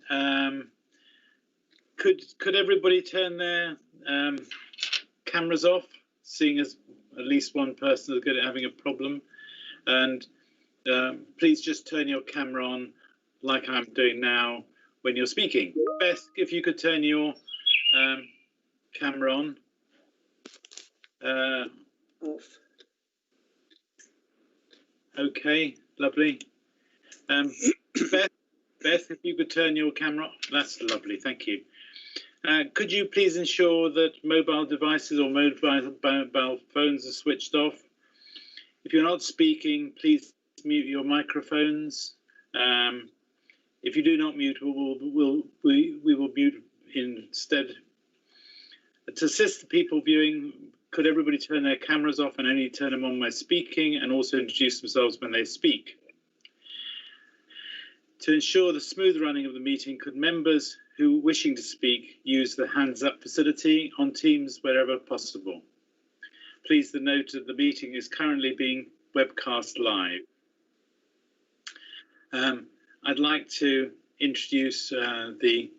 Could everybody turn their cameras off, seeing as at least one person is having a problem? And please just turn your camera on like I'm doing now when you're speaking. Beth, if you could turn your camera on. Off. Okay, lovely. Beth, if you could turn your camera on. That's lovely, thank you. Could you please ensure that mobile devices or mobile phones are switched off? If you're not speaking, please mute your microphones. If you do not mute, we will mute instead. To assist the people viewing, could everybody turn their cameras off and only turn them on when speaking, and also introduce themselves when they speak? To ensure the smooth running of the meeting, could members who wishing to speak use the hands up facility on Teams wherever possible? Please note that the meeting is currently being webcast live. I'd like to introduce the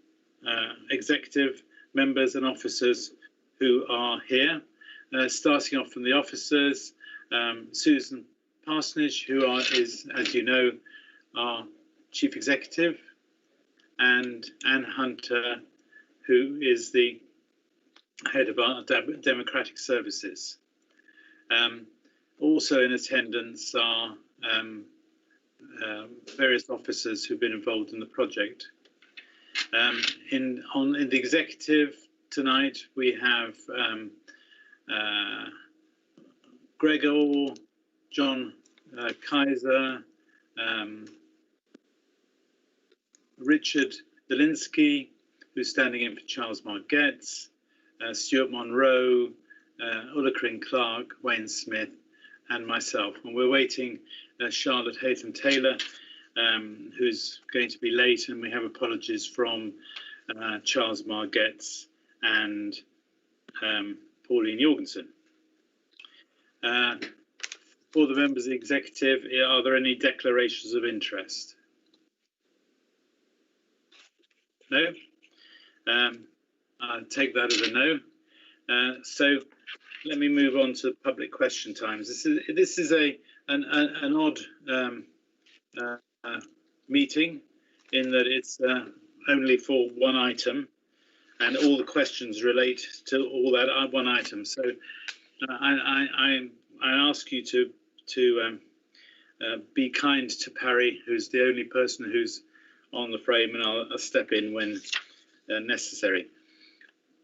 executive members and officers who are here. Starting off from the officers, Susan Parsonage, who is, as you know, our Chief Executive, and Anne Hunter, who is the head of our Democratic Services. Also in attendance are various officers who've been involved in the project. In the executive tonight, we have Gregor, John Kaiser, Richard Delinsky, who's standing in for Charles Margetts, Stuart Monroe, Ulla Cryn Clark, Wayne Smith, and myself. And we're waiting Charlotte Haytham-Taylor, who's going to be late, and we have apologies from Charles Margetts and Pauline Jorgensen. For the members of the executive, are there any declarations of interest? No? I'll take that as a no. So let me move on to public question times. This is an odd meeting in that it's only for one item, and all the questions relate to all that one item. So I ask you to be kind to Parry, who's the only person who's on the frame, and I'll step in when necessary.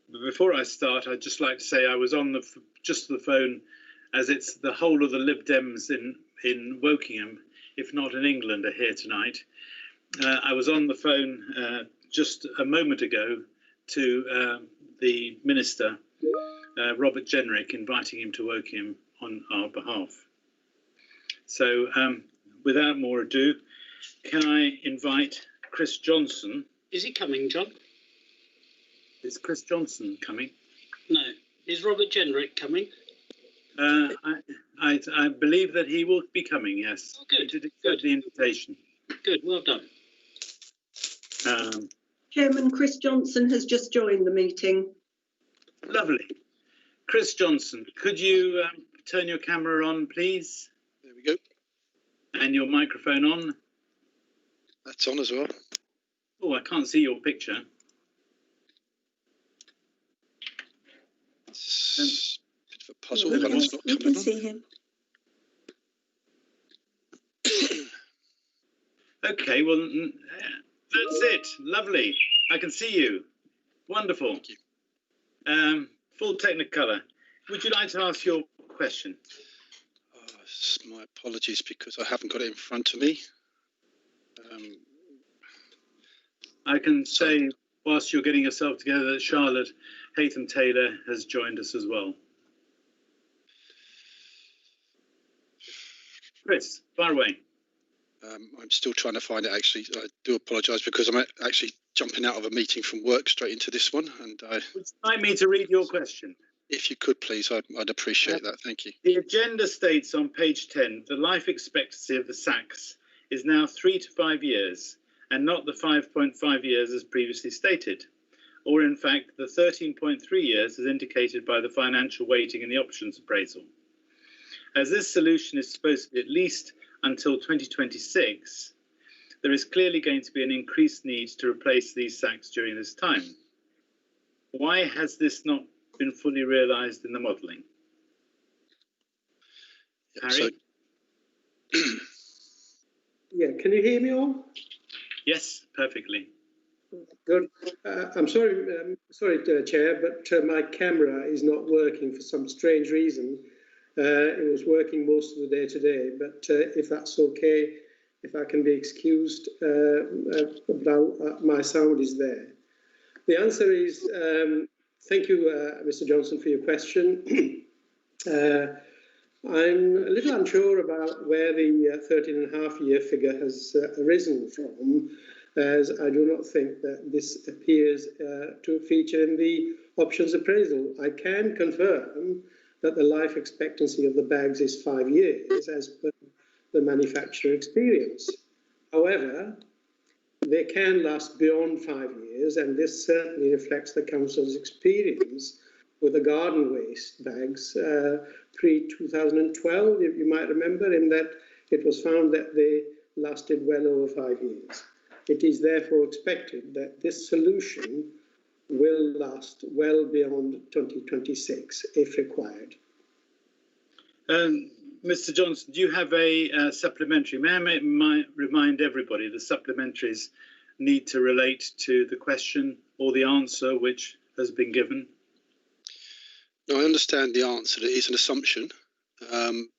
But before I start, I'd just like to say I was on the phone, as it's the whole of the Lib Dems in Wokingham, if not in England, are here tonight. I was on the phone just a moment ago to the Minister, Robert Jenrick, inviting him to Wokingham on our behalf. So without more ado, can I invite Chris Johnson? Is he coming, John? Is Chris Johnson coming? No. Is Robert Jenrick coming? I believe that he will be coming, yes. Oh, good. He did accept the invitation. Good, well done. Chairman, Chris Johnson has just joined the meeting. Lovely. Chris Johnson, could you turn your camera on, please? There we go. And your microphone on? That's on as well. Oh, I can't see your picture. It's a bit of a puzzle, We but can, it's not we coming can on. see him. Okay, well, that's it. Lovely. I can see you. Wonderful. Thank you. Full Technicolor. Would you like to ask your question? My apologies, because I haven't got it in front of me. I can say, whilst you're getting yourself together, that Charlotte Haytham-Taylor has joined us as well. Chris, fire away. I'm still trying to find it, actually. I do apologise, because I'm actually jumping out of a meeting from work straight into this one. And Would you like me to read your question? if you could, please, I'd appreciate that. Thank you. The agenda states on page 10, the life expectancy of the SACs is now 3 to 5 years, and not the 5.5 years as previously stated, or in fact the 13.3 years as indicated by the financial weighting in the options appraisal. As this solution is supposed to be at least until 2026, there is clearly going to be an increased need to replace these sacks during this time. Why has this not been fully realised in the modelling? Harry? So, Yeah, can you hear me all? Yes, perfectly. Good. I'm sorry, Chair, but my camera is not working for some strange reason. It was working most of the day today, but if that's okay, if I can be excused, my sound is there. The answer is, thank you, Mr. Johnson, for your question. I'm a little unsure about where the 13.5-year figure has arisen from, as I do not think that this appears to feature in the options appraisal. I can confirm that the life expectancy of the bags is 5 years, as per the manufacturer experience. However, they can last beyond 5 years, and this certainly reflects the Council's experience with the garden waste bags pre-2012, if you might remember, in that it was found that they lasted well over 5 years. It is therefore expected that this solution will last well beyond 2026 if required. Mr. Johnson, do you have a supplementary? May I remind everybody the supplementaries need to relate to the question or the answer which has been given? no, I understand the answer. It is an assumption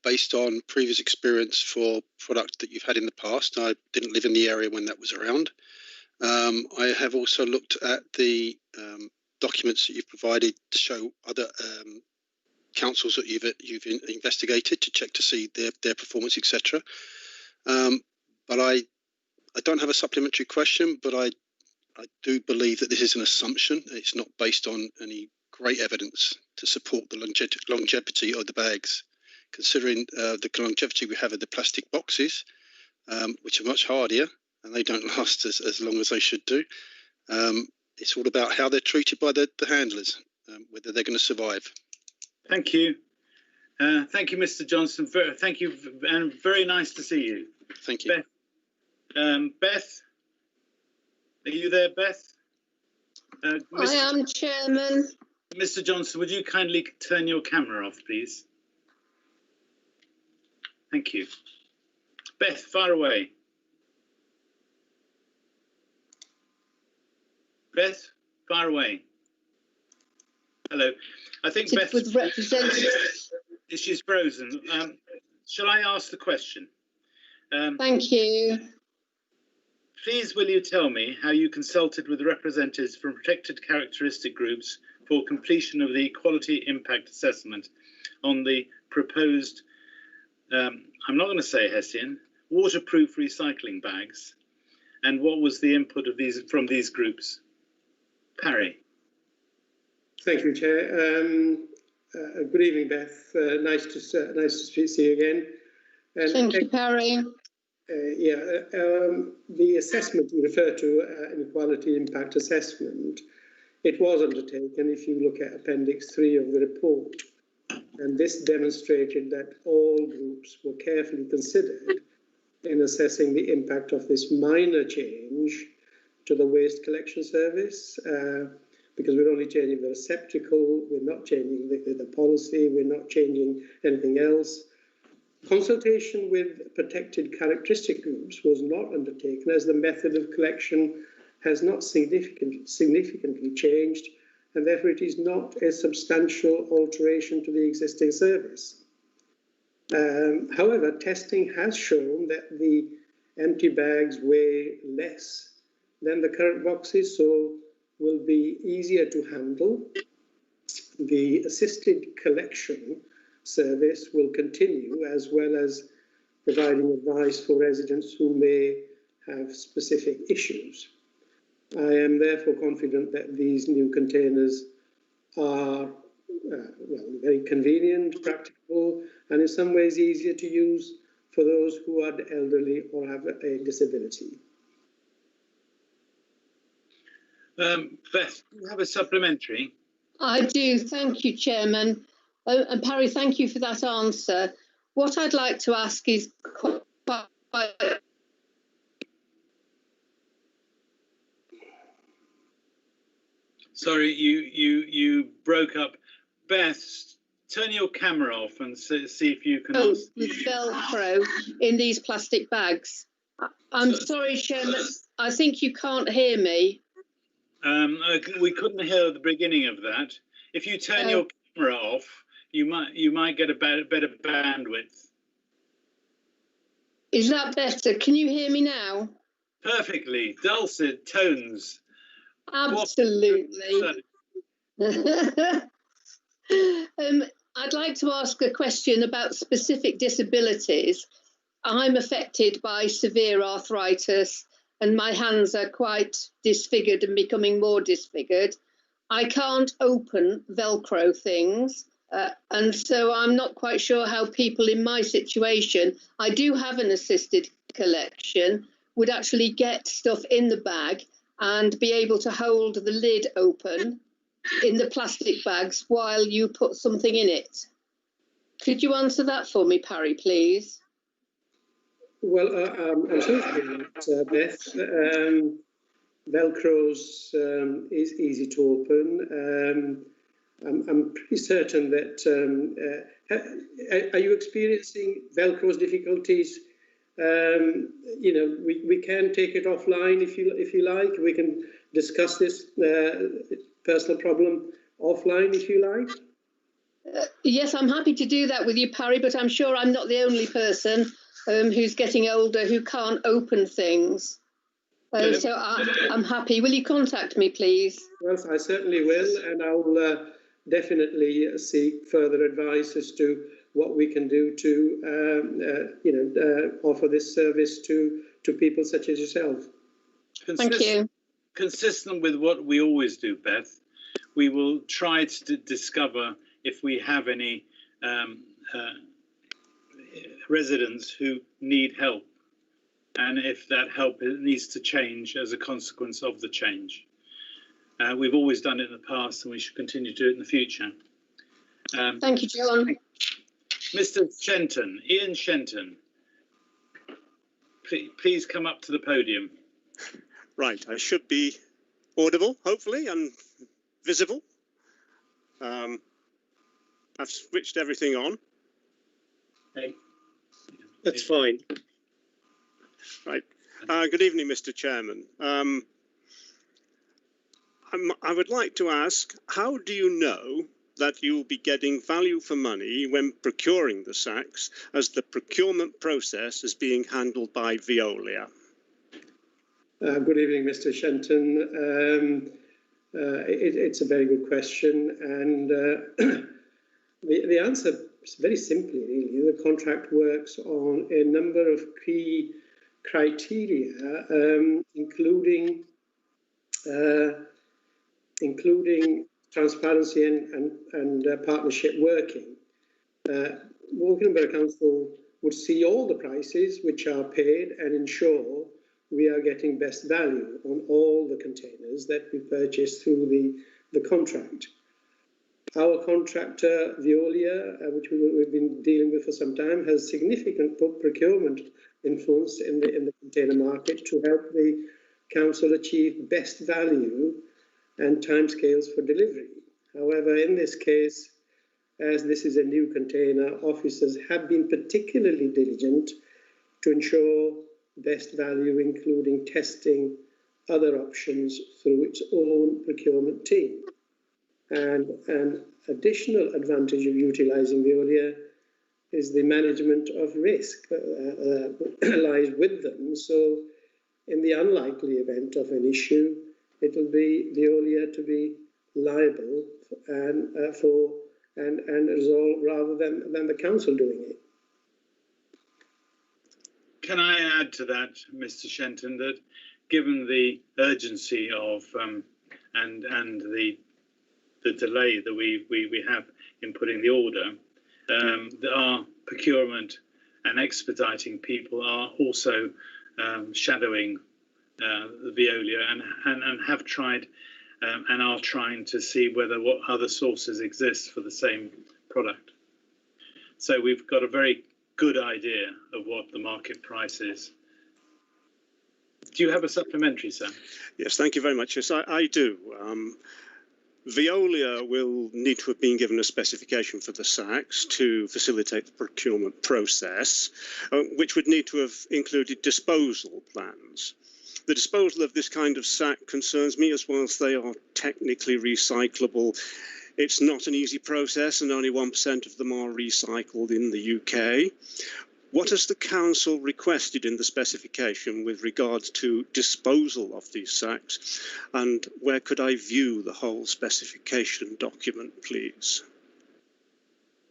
based on previous experience for product that you've had in the past. I didn't live in the area when that was around. I have also looked at the documents that you've provided to show other councils that you've investigated to check to see their performance, etc. But I don't have a supplementary question, but I do believe that this is an assumption. It's not based on any great evidence to support the longevity of the bags, considering the longevity we have of the plastic boxes, which are much hardier and they don't last as long as they should do. It's all about how they're treated by the handlers, whether they're going to survive. Thank you. Thank you, Mr. Johnson. Thank you, and very nice to see you. Thank you. Beth, are you there, Beth? I am, Chairman. Mr. Johnson, would you kindly turn your camera off, please? Thank you. Beth, far away. Beth, far away. Hello. I think Beth, With representatives. she's frozen. Shall I ask the question? Thank you. Please will you tell me how you consulted with representatives from protected characteristic groups for completion of the quality impact assessment on the proposed, I'm not going to say Hessian, waterproof recycling bags, and what was the input of these from these groups? Parry. Thank you, Chair. Good evening, Beth. Nice to see you again. And Thank you, Parry. The assessment you refer to, inequality impact assessment, it was undertaken if you look at Appendix 3 of the report. And this demonstrated that all groups were carefully considered in assessing the impact of this minor change to the waste collection service, because we're only changing the receptacle, we're not changing the policy, we're not changing anything else. Consultation with protected characteristic groups was not undertaken, as the method of collection has not significantly changed, and therefore it is not a substantial alteration to the existing service. However, testing has shown that the empty bags weigh less than the current boxes, so will be easier to handle. The assisted collection service will continue, as well as providing advice for residents who may have specific issues. I am therefore confident that these new containers are very convenient, practical, and in some ways easier to use for those who are elderly or have a disability. Beth, do you have a supplementary? I do. Thank you, Chairman. And Parry, thank you for that answer. What I'd like to ask is Sorry, you broke up. Beth, turn your camera off and see if you can. the Velcro in these plastic bags. I'm sorry, Chairman. I think you can't hear me. We couldn't hear the beginning of that. If you turn your camera off, you might get a better bandwidth. Is that better? Can you hear me now? Perfectly, dulcet tones. Absolutely. I'd like to ask a question about specific disabilities. I'm affected by severe arthritis and my hands are quite disfigured and becoming more disfigured. I can't open Velcro things. And so I'm not quite sure how people in my situation, I do have an assisted collection, would actually get stuff in the bag and be able to hold the lid open in the plastic bags while you put something in it. Could you answer that for me, Parry, please? Well, I'm sorry to hear that, Beth. Velcro's is easy to open. I'm pretty certain that. Are you experiencing Velcro's difficulties? We can take it offline if you like. We can discuss this personal problem offline if you like. Yes, I'm happy to do that with you, Parry, but I'm sure I'm not the only person who's getting older who can't open things. So I'm happy. Will you contact me, please? Well, I certainly will, and I'll definitely seek further advice as to what we can do to, offer this service to people such as yourself. Thank you. Consistent with what we always do, Beth, we will try to discover if we have any residents who need help, and if that help needs to change as a consequence of the change. We've always done it in the past, and we should continue to do it in the future. Thank you, John. Mr. Shenton, Ian Shenton, please come up to the podium. Right, I should be audible, hopefully, and visible. I've switched everything on. Hey. That's fine. Right. Good evening, Mr. Chairman. I would like to ask, how do you know that you'll be getting value for money when procuring the sacks, as the procurement process is being handled by Veolia? Good evening, Mr. Shenton. It's a very good question, and the answer is very simply, really. The contract works on a number of key criteria, including transparency and partnership working. Woking Borough Council would see all the prices which are paid and ensure we are getting best value on all the containers that we purchase through the contract. Our contractor, Veolia, which we've been dealing with for some time, has significant procurement influence in the container market to help the council achieve best value and timescales for delivery. However, in this case, as this is a new container, officers have been particularly diligent to ensure best value, including testing other options through its own procurement team. And an additional advantage of utilising Veolia is the management of risk lies with them. So in the unlikely event of an issue, it'll be Veolia to be liable and resolve rather than the council doing it. Can I add to that, Mr. Shenton, that given the urgency of and the delay that we have in putting the order, our procurement and expediting people are also shadowing the Veolia and have tried and are trying to see what other sources exist for the same product. So we've got a very good idea of what the market price is. Do you have a supplementary, Sam? Yes, thank you very much. Yes, I do. Veolia will need to have been given a specification for the sacks to facilitate the procurement process, which would need to have included disposal plans. The disposal of this kind of sack concerns me, as whilst they are technically recyclable, it's not an easy process and only 1% of them are recycled in the UK. What has the Council requested in the specification with regards to disposal of these sacks, and where could I view the whole specification document, please?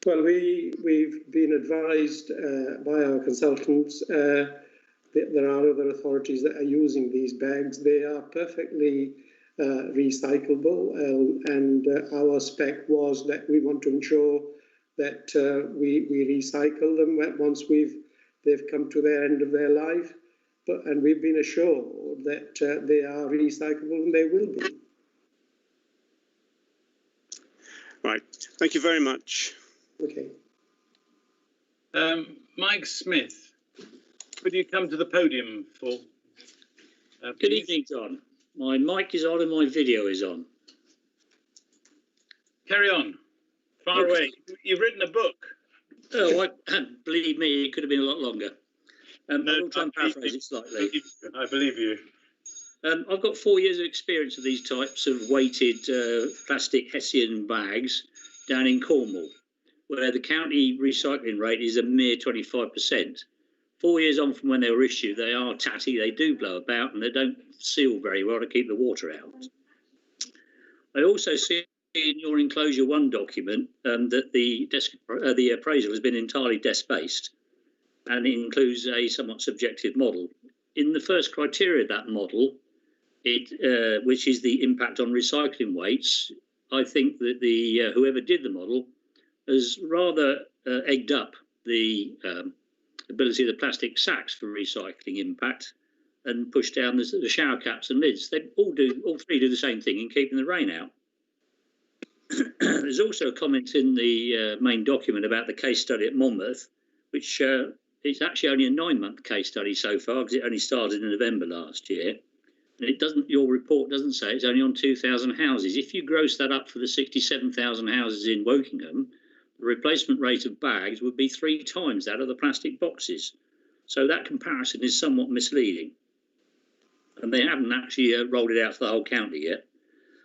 Well, we've been advised by our consultants that there are other authorities that are using these bags. They are perfectly recyclable, and our spec was that we want to ensure that we recycle them once they've come to the end of their life, and we've been assured that they are recyclable and they will be. Right, thank you very much. Okay. Mike Smith, could you come to the podium for? Good evening, John. My mic is on and my video is on. Carry on. Far away. You've written a book. Oh, believe me, it could have been a lot longer. I'll try and paraphrase it slightly. I believe you. I've got 4 years of experience of these types of weighted plastic Hessian bags down in Cornwall, where the county recycling rate is a mere 25%. 4 years on from when they were issued, they are tatty, they do blow about, and they don't seal very well to keep the water out. I also see in your enclosure 1 document that the appraisal has been entirely desk-based, and it includes a somewhat subjective model. In the first criteria of that model, which is the impact on recycling weights, I think that whoever did the model has rather egged up the ability of the plastic sacks for recycling impact and pushed down the shower caps and lids. They all three do the same thing in keeping the rain out. There's also a comment in the main document about the case study at Monmouth, which it's actually only a 9-month case study so far because it only started in November last year. And your report doesn't say it's only on 2,000 houses. If you gross that up for the 67,000 houses in Wokingham, the replacement rate of bags would be 3 times that of the plastic boxes. So that comparison is somewhat misleading. And they haven't actually rolled it out for the whole county yet.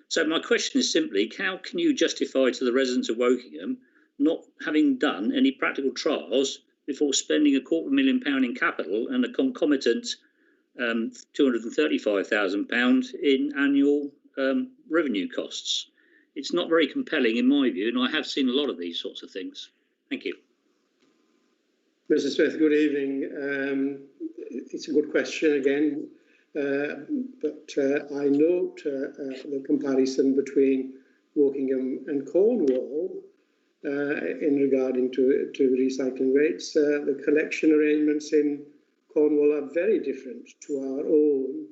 So my question is simply, how can you justify to the residents of Wokingham not having done any practical trials before spending £250,000 in capital and a concomitant £235,000 in annual revenue costs? It's not very compelling in my view, and I have seen a lot of these sorts of things. Thank you. Mr. Smith, good evening. It's a good question again. But I note the comparison between Wokingham and Cornwall in regarding to recycling rates. The collection arrangements in Cornwall are very different to our own,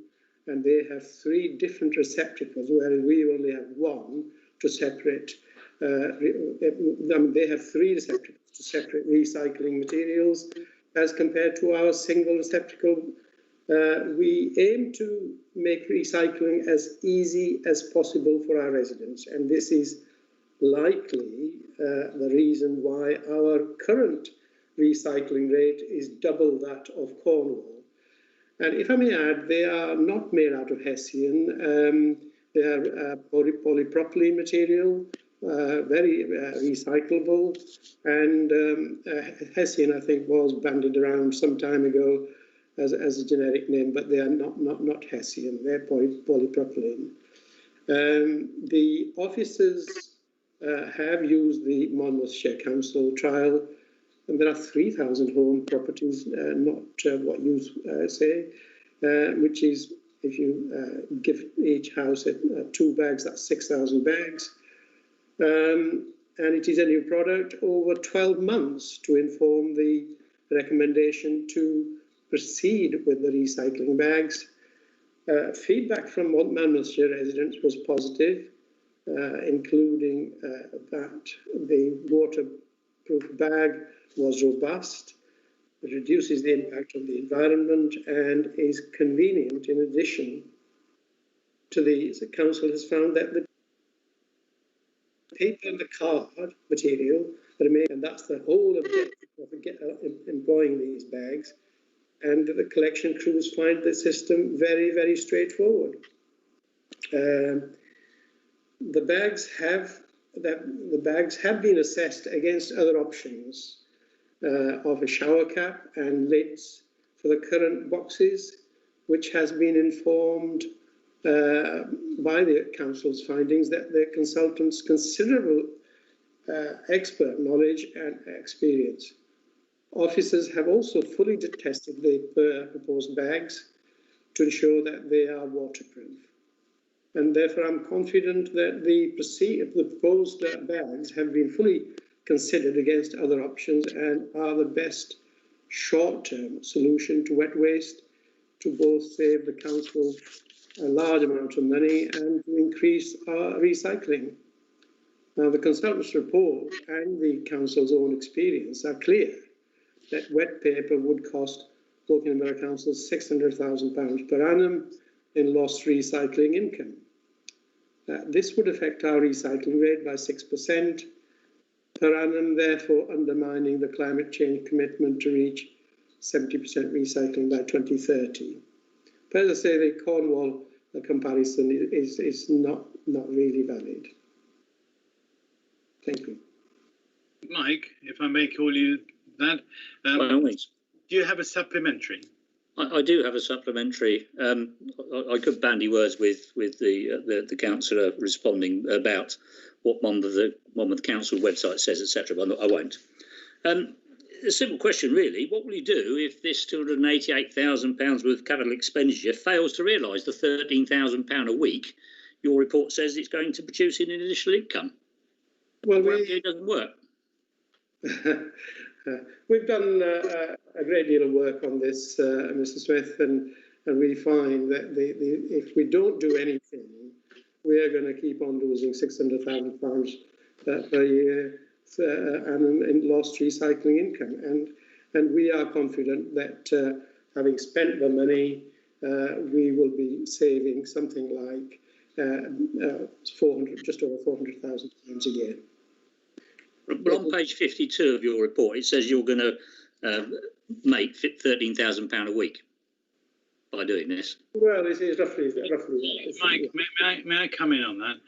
and they have 3 different receptacles, whereas we only have 1 to separate. They have 3 receptacles to separate recycling materials as compared to our single receptacle. We aim to make recycling as easy as possible for our residents, and this is likely the reason why our current recycling rate is double that of Cornwall. And if I may add, they are not made out of Hessian. They are polypropylene material, very recyclable, and Hessian, I think, was bandied around some time ago as a generic name, but they are not Hessian, they're polypropylene. The officers have used the Monmouthshire Council trial, and there are 3,000 home properties, not what you say, which is, if you give each house 2 bags, that's 6,000 bags. And it is a new product over 12 months to inform the recommendation to proceed with the recycling bags. Feedback from Monmouthshire residents was positive, including that the waterproof bag was robust, it reduces the impact on the environment and is convenient. In addition to these, the council has found that the paper and the card material remain, and that's the whole objective of employing these bags. And the collection crews find the system very, very straightforward. The bags have been assessed against other options of a shower cap and lids for the current boxes, which has been informed by the council's findings that the consultants' considerable expert knowledge and experience. Officers have also fully tested the proposed bags to ensure that they are waterproof. And therefore, I'm confident that the proposed bags have been fully considered against other options and are the best short-term solution to wet waste, to both save the council a large amount of money and to increase our recycling. Now, the consultant's report and the council's own experience are clear that wet paper would cost Woking Borough Council £600,000 per annum in lost recycling income. This would affect our recycling rate by 6% per annum, therefore undermining the climate change commitment to reach 70% recycling by 2030. But as I say, the Cornwall comparison is not really valid. Thank you. Mike, if I may call you that, By all means. do you have a supplementary? I do have a supplementary. I could bandy words with the councillor responding about what one of the council website says, etc. But I won't. A simple question, really. What will you do if this £288,000 worth of capital expenditure fails to realise the £13,000 a week your report says it's going to produce in additional income? Well, it doesn't work. We've done a great deal of work on this, Mr. Smith, and we find that if we don't do anything, we are going to keep on losing £600,000 per year in lost recycling income. And we are confident that having spent the money, we will be saving something like just over £400,000 a year. But on page 52 of your report, it says you're going to make £13,000 a week by doing this. Well, it is roughly that. Mike, may I come in on that?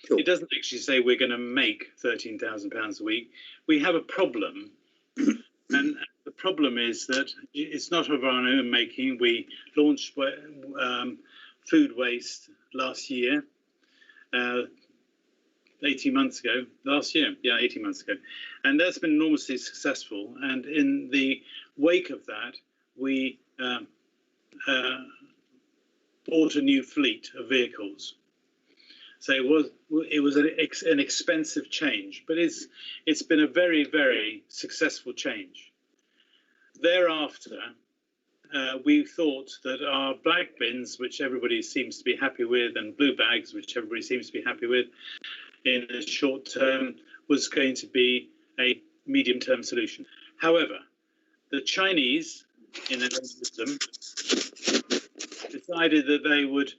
Sure. It doesn't actually say we're going to make £13,000 a week. We have a problem, and the problem is that it's not of our own making. We launched food waste last year. 18 months ago, last year, 18 months ago. And that's been enormously successful. And in the wake of that, we bought a new fleet of vehicles. So it was an expensive change, but it's been a very, very successful change. Thereafter, we thought that our black bins, which everybody seems to be happy with, and blue bags, which everybody seems to be happy with, in the short term, was going to be a medium-term solution. However, the Chinese, in their wisdom, decided that they would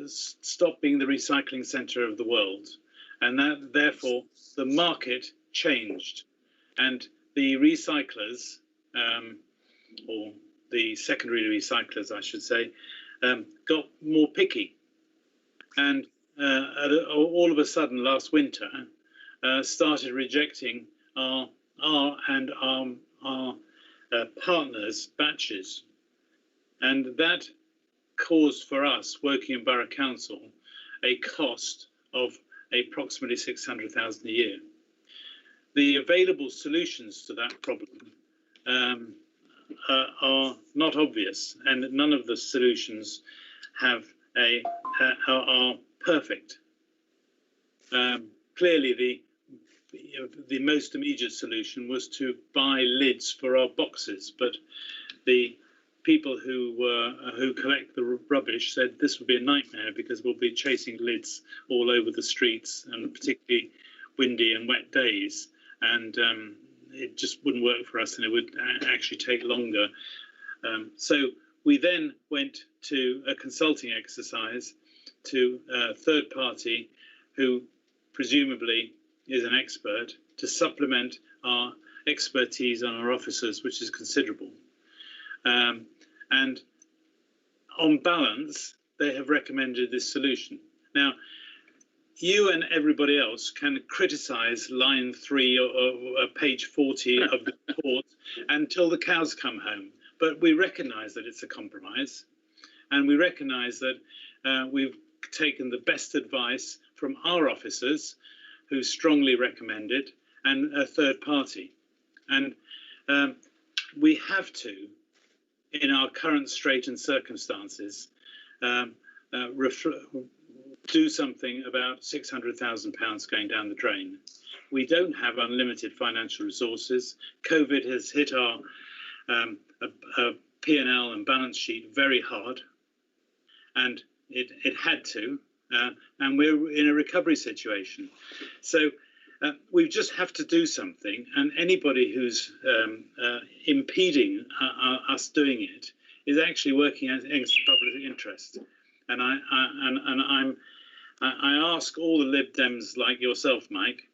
stop being the recycling centre of the world, and that therefore the market changed, and the recyclers, or the secondary recyclers, I should say, got more picky, and all of a sudden last winter started rejecting our partners' batches, and that caused for us, Woking Borough Council, a cost of approximately £600,000 a year. The available solutions to that problem are not obvious, and none of the solutions are perfect. Clearly, the most immediate solution was to buy lids for our boxes, but the people who collect the rubbish said this would be a nightmare because we'll be chasing lids all over the streets, and particularly windy and wet days, and it just wouldn't work for us, and it would actually take longer. So we then went to a consulting exercise to a third party who presumably is an expert to supplement our expertise on our officers, which is considerable. And on balance, they have recommended this solution. Now, you and everybody else can criticise line 3 or page 40 of the report until the cows come home. But we recognise that it's a compromise, and we recognise that we've taken the best advice from our officers, who strongly recommend it, and a third party. And we have to, in our current straitened circumstances, do something about £600,000 going down the drain. We don't have unlimited financial resources. COVID has hit our P&L and balance sheet very hard, and it had to, and we're in a recovery situation. So we just have to do something, and anybody who's impeding us doing it is actually working against the public interest. And I ask all the Lib Dems like yourself, Mike,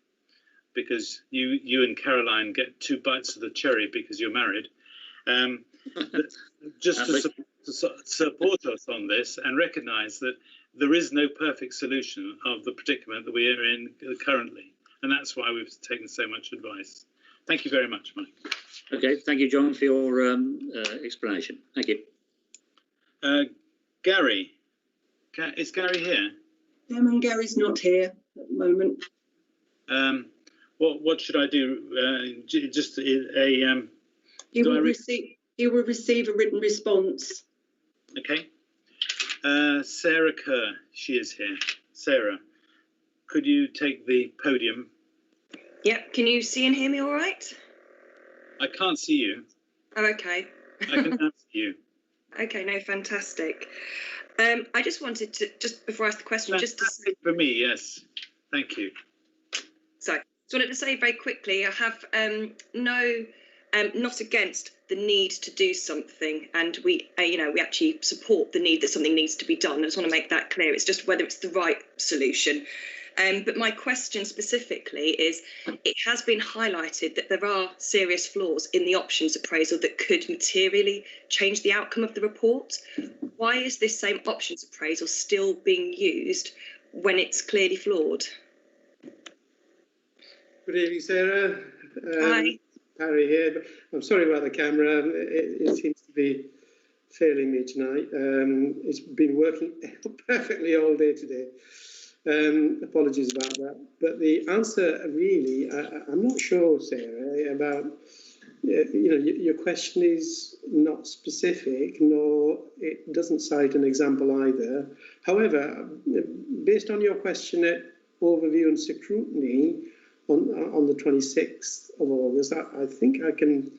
because you and Caroline get 2 bites of the cherry because you're married, just to support us on this and recognise that there is no perfect solution of the predicament that we are in currently. And that's why we've taken so much advice. Thank you very much, Mike. Okay, thank you, John, for your explanation. Thank you. Gary, is Gary here? Gary's not here at the moment. What should I do? Just a He will receive a written response. Okay. Sarah Kerr, she is here. Sarah, could you take the podium? Yep, can you see and hear me all right? I can't see you. Oh, okay. I can now see you. Okay, no, fantastic. I just wanted to, just before I ask the question, just to say... For me, yes. Thank you. So, just wanted to say very quickly, I have not against the need to do something, and we actually support the need that something needs to be done. I just want to make that clear. It's just whether it's the right solution. But my question specifically is, it has been highlighted that there are serious flaws in the options appraisal that could materially change the outcome of the report. Why is this same options appraisal still being used when it's clearly flawed? Good evening, Sarah. Hi. Harry here. But I'm sorry about the camera. It seems to be failing me tonight. It's been working perfectly all day today. Apologies about that. But the answer really, I'm not sure, Sarah, about, your question is not specific, nor it doesn't cite an example either. However, based on your question at overview and scrutiny on the 26th of August, I think I can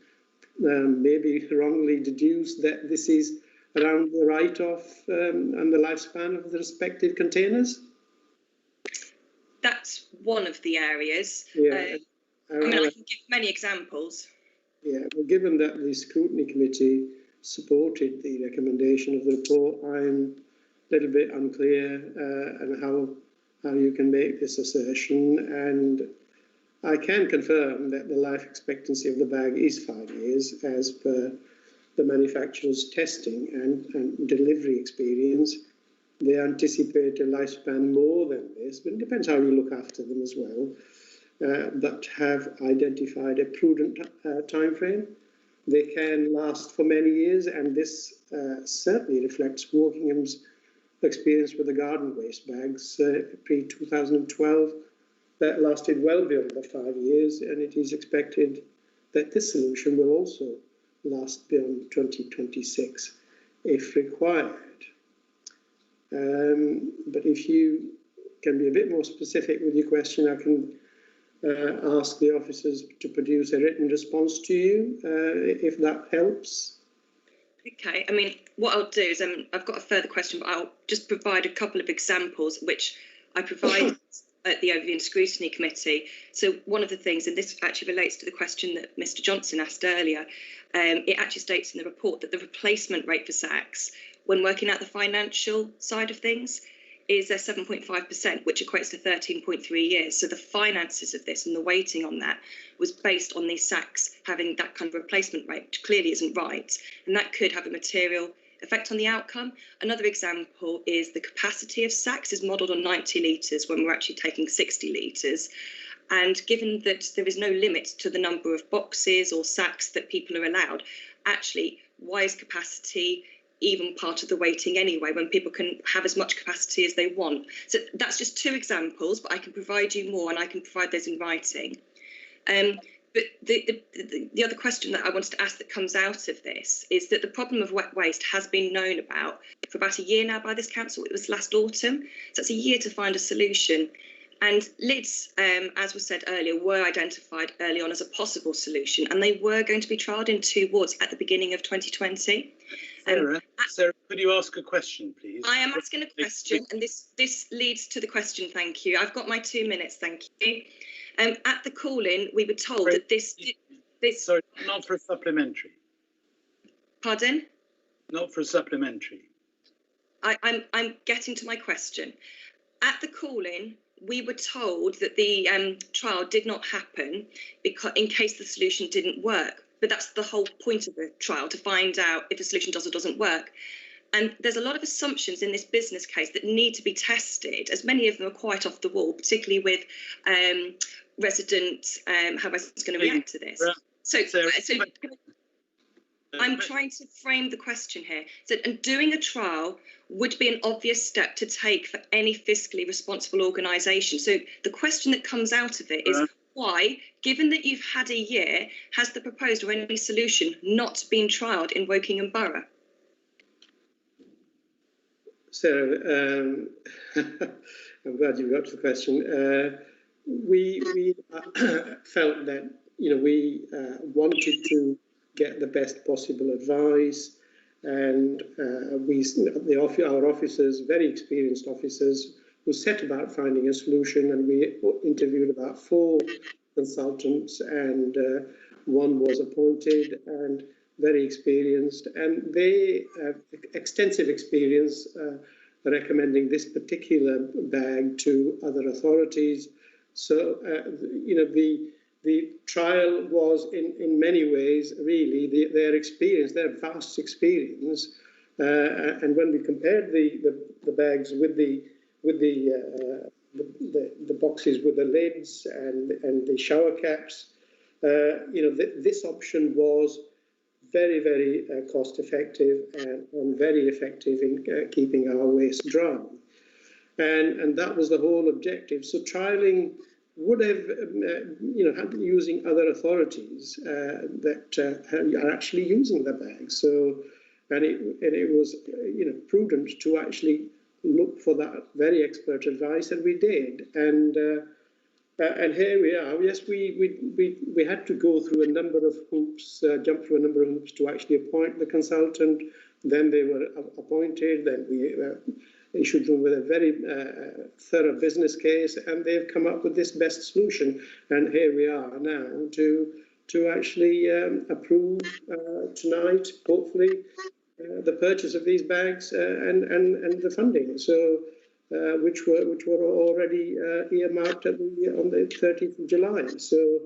maybe wrongly deduce that this is around the write-off and the lifespan of the respective containers. That's one of the areas. Yeah. I can give many examples. Yeah, well, given that the scrutiny committee supported the recommendation of the report, I'm a little bit unclear on how you can make this assertion. And I can confirm that the life expectancy of the bag is 5 years, as per the manufacturer's testing and delivery experience. They anticipate a lifespan more than this, but it depends how you look after them as well, but have identified a prudent time frame. They can last for many years, and this certainly reflects Wokinghams' experience with the garden waste bags pre-2012 that lasted well beyond the 5 years, and it is expected that this solution will also last beyond 2026 if required. But if you can be a bit more specific with your question, I can ask the officers to produce a written response to you, if that helps. Okay, I mean, what I'll do is I've got a further question, but I'll just provide a couple of examples which I provide at the Overview and Scrutiny Committee. So one of the things, and this actually relates to the question that Mr. Johnson asked earlier, it actually states in the report that the replacement rate for SACS, when working out the financial side of things, is 7.5%, which equates to 13.3 years. So the finances of this and the weighting on that was based on these SACS having that kind of replacement rate, which clearly isn't right. And that could have a material effect on the outcome. Another example is the capacity of SACS is modelled on 90 litres when we're actually taking 60 litres. And given that there is no limit to the number of boxes or SACS that people are allowed, actually, why is capacity even part of the weighting anyway, when people can have as much capacity as they want? So that's just two examples, but I can provide you more, and I can provide those in writing. But the other question that I wanted to ask that comes out of this is that the problem of wet waste has been known about for about a year now by this council. It was last autumn, so it's a year to find a solution. And lids, as was said earlier, were identified early on as a possible solution, and they were going to be trialled in 2 wards at the beginning of 2020. Sarah, could you ask a question, please? I am asking a question, and this leads to the question. Thank you. I've got my 2 minutes. Thank you. At the call-in, we were told that this. Sorry, not for a supplementary. Pardon? Not for a supplementary. I'm getting to my question. At the call-in, we were told that the trial did not happen because in case the solution didn't work. But that's the whole point of the trial, to find out if the solution does or doesn't work. And there's a lot of assumptions in this business case that need to be tested, as many of them are quite off the wall, particularly with residents, how residents are going to react to this. So I'm trying to frame the question here. So, and doing a trial would be an obvious step to take for any fiscally responsible organisation. So the question that comes out of it is, why, given that you've had a year, has the proposed or any solution not been trialled in Wokingham Borough? Sarah, I'm glad you got to the question. We felt that we wanted to get the best possible advice, and our officers, very experienced officers, who set about finding a solution, and we interviewed about 4 consultants, and one was appointed and very experienced, and they have extensive experience recommending this particular bag to other authorities. So, the trial was in many ways really their experience, their vast experience, and when we compared the bags with the boxes with the lids and the shower caps, this option was very, very cost effective and very effective in keeping our waste dry, and that was the whole objective. So trialling would have, using other authorities that are actually using the bags. So, and it was, prudent to actually look for that very expert advice, and we did. And here we are. Yes, we had to go through a number of hoops, jump through a number of hoops to actually appoint the consultant. Then they were appointed. Then we issued them with a very thorough business case, and they've come up with this best solution. And here we are now to actually approve tonight, hopefully, the purchase of these bags and the funding. So, which were already earmarked on the 30th of July. So,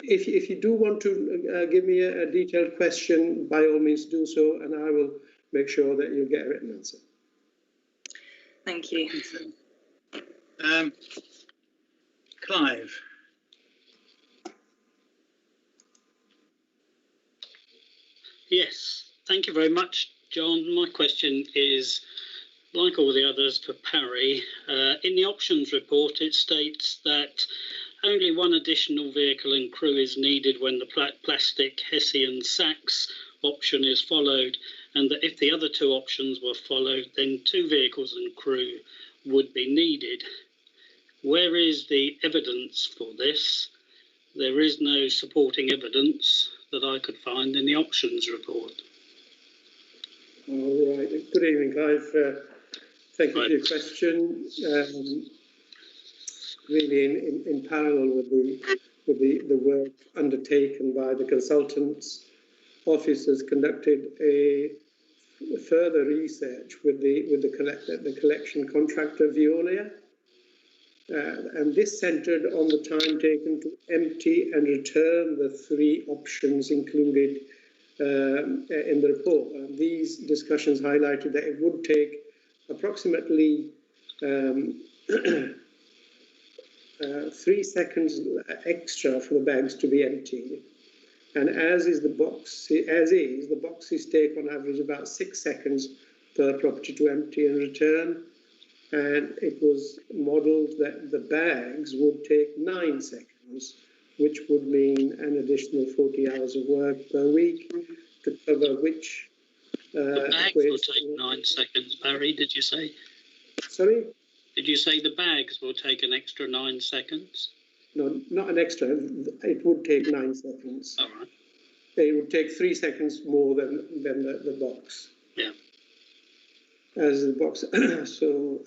if you do want to give me a detailed question, by all means do so, and I will make sure that you get a written answer. Thank you. Clive. Yes, thank you very much, John. My question is, like all the others, for Parry. In the options report, it states that only one additional vehicle and crew is needed when the plastic Hessian SACS option is followed, and that if the other 2 options were followed, then 2 vehicles and crew would be needed. Where is the evidence for this? There is no supporting evidence. that I could find in the options report. All right. Good evening, Clive. Thank you for your question. Really, in parallel with the work undertaken by the consultants, officers conducted a further research with the collection contractor Veolia, and this centred on the time taken to empty and return the 3 options included in the report. And these discussions highlighted that it would take approximately 3 seconds extra for the bags to be emptied. And as is, the boxes take on average about 6 seconds per property to empty and return. And it was modelled that the bags would take 9 seconds, which would mean an additional 40 hours of work per week to cover which... the bags will take 9 seconds, Barry, did you say? Sorry? Did you say the bags will take an extra 9 seconds? No, not an extra. It would take 9 seconds. All right. It would take 3 seconds more than the box. Yeah. As the box. So,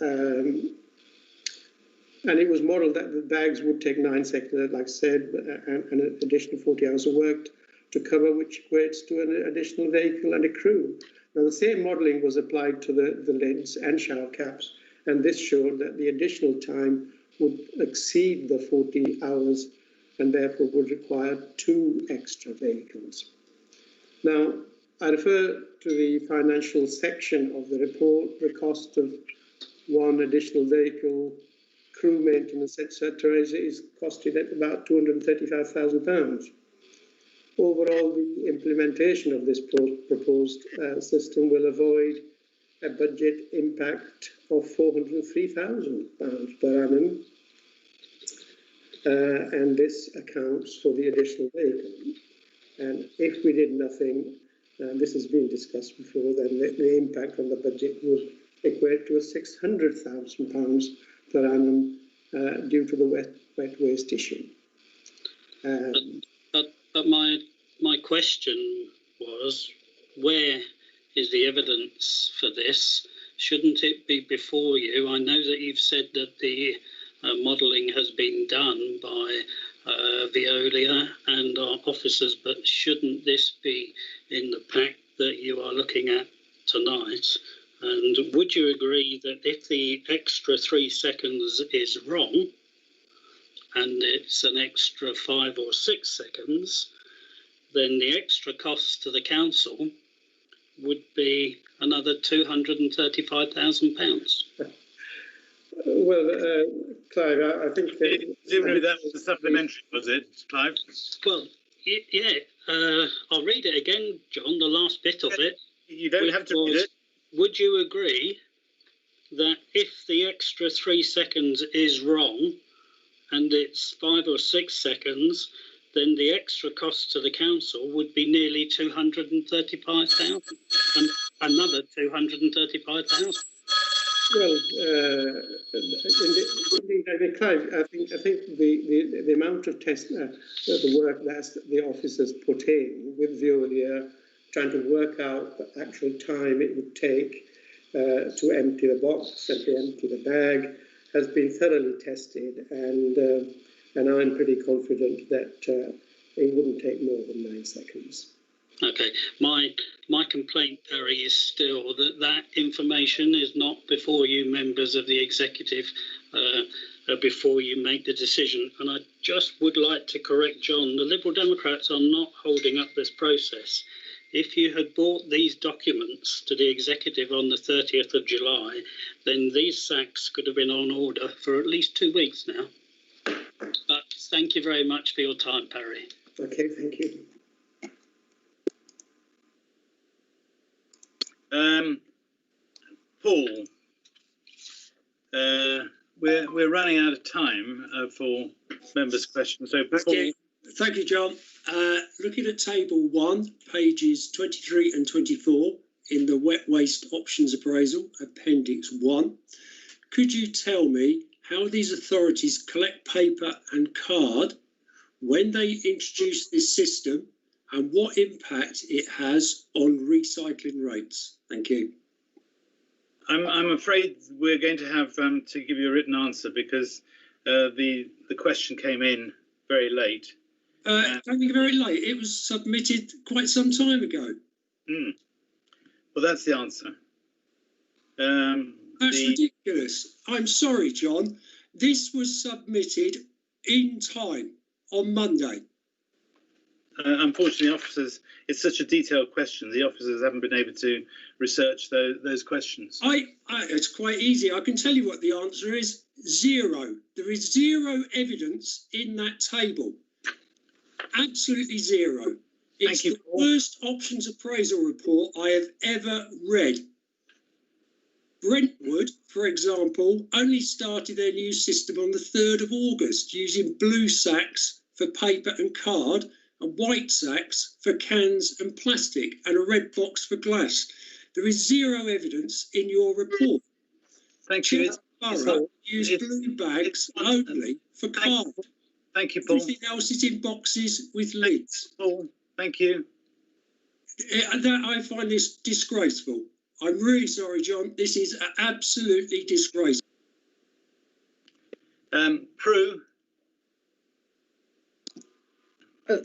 and it was modelled that the bags would take 9 seconds, like I said, and an additional 40 hours of work to cover, which equates to an additional vehicle and a crew. Now, the same modelling was applied to the lids and shower caps, and this showed that the additional time would exceed the 40 hours and therefore would require 2 extra vehicles. Now, I refer to the financial section of the report. The cost of 1 additional vehicle, crew maintenance, etc., is costed at about £235,000. Overall, the implementation of this proposed system will avoid a budget impact of £403,000 per annum, and this accounts for the additional vehicle. And if we did nothing, and this has been discussed before, then the impact on the budget would equate to £600,000 per annum due to the wet waste issue. But my question was, where is the evidence for this? Shouldn't it be before you? I know that you've said that the modelling has been done by Veolia and our officers, but shouldn't this be in the pack that you are looking at tonight? And would you agree that if the extra 3 seconds is wrong, and it's an extra 5 or 6 seconds, then the extra cost to the council would be another £235,000? Well, Clive, I think... Presumably that was a supplementary, was it, Clive? Well, yeah. I'll read it again, John, the last bit of it. You don't have to read it. Would you agree that if the extra 3 seconds is wrong and it's 5 or 6 seconds, then the extra cost to the council would be nearly 235,000 and another 235,000? Well, indeed, Clive, I think the amount of the work that the officers put in with Veolia, trying to work out the actual time it would take to empty the box and to empty the bag, has been thoroughly tested, and I'm pretty confident that it wouldn't take more than 9 seconds. Okay, my complaint, Barry, is still that information is not before you members of the executive before you make the decision. And I just would like to correct John. The Liberal Democrats are not holding up this process. If you had brought these documents to the executive on the 30th of July, then these sacks could have been on order for at least 2 weeks now. But thank you very much for your time, Barry. Okay, thank you. Paul, we're running out of time for members' questions. So, Thank you, John. Looking at table 1, pages 23 and 24 in the wet waste options appraisal, appendix 1, could you tell me how these authorities collect paper and card when they introduce this system and what impact it has on recycling rates? Thank you. I'm afraid we're going to have to give you a written answer because the question came in very late. Only very late. It was submitted quite some time ago. Well, that's the answer. That's ridiculous. I'm sorry, John. This was submitted in time on Monday. Unfortunately, officers, it's such a detailed question. The officers haven't been able to research those questions. It's quite easy. I can tell you what the answer is. 0. There is 0 evidence in that table. Absolutely 0. It's the worst options appraisal report I have ever read. Brentwood, for example, only started their new system on the 3rd of August using blue sacks for paper and card and white sacks for cans and plastic and a red box for glass. There is 0 evidence in your report. Thank you. Borough used blue bags only for card. Thank you, Paul. Everything else is in boxes with lids. Paul, thank you. I find this disgraceful. I'm really sorry, John. This is absolutely disgraceful. Prue.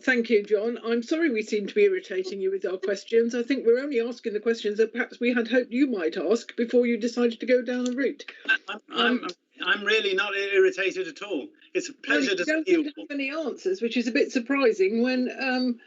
Thank you, John. I'm sorry we seem to be irritating you with our questions. I think we're only asking the questions that perhaps we had hoped you might ask before you decided to go down the route. I'm really not irritated at all. It's a pleasure to see you. We don't have any answers, which is a bit surprising when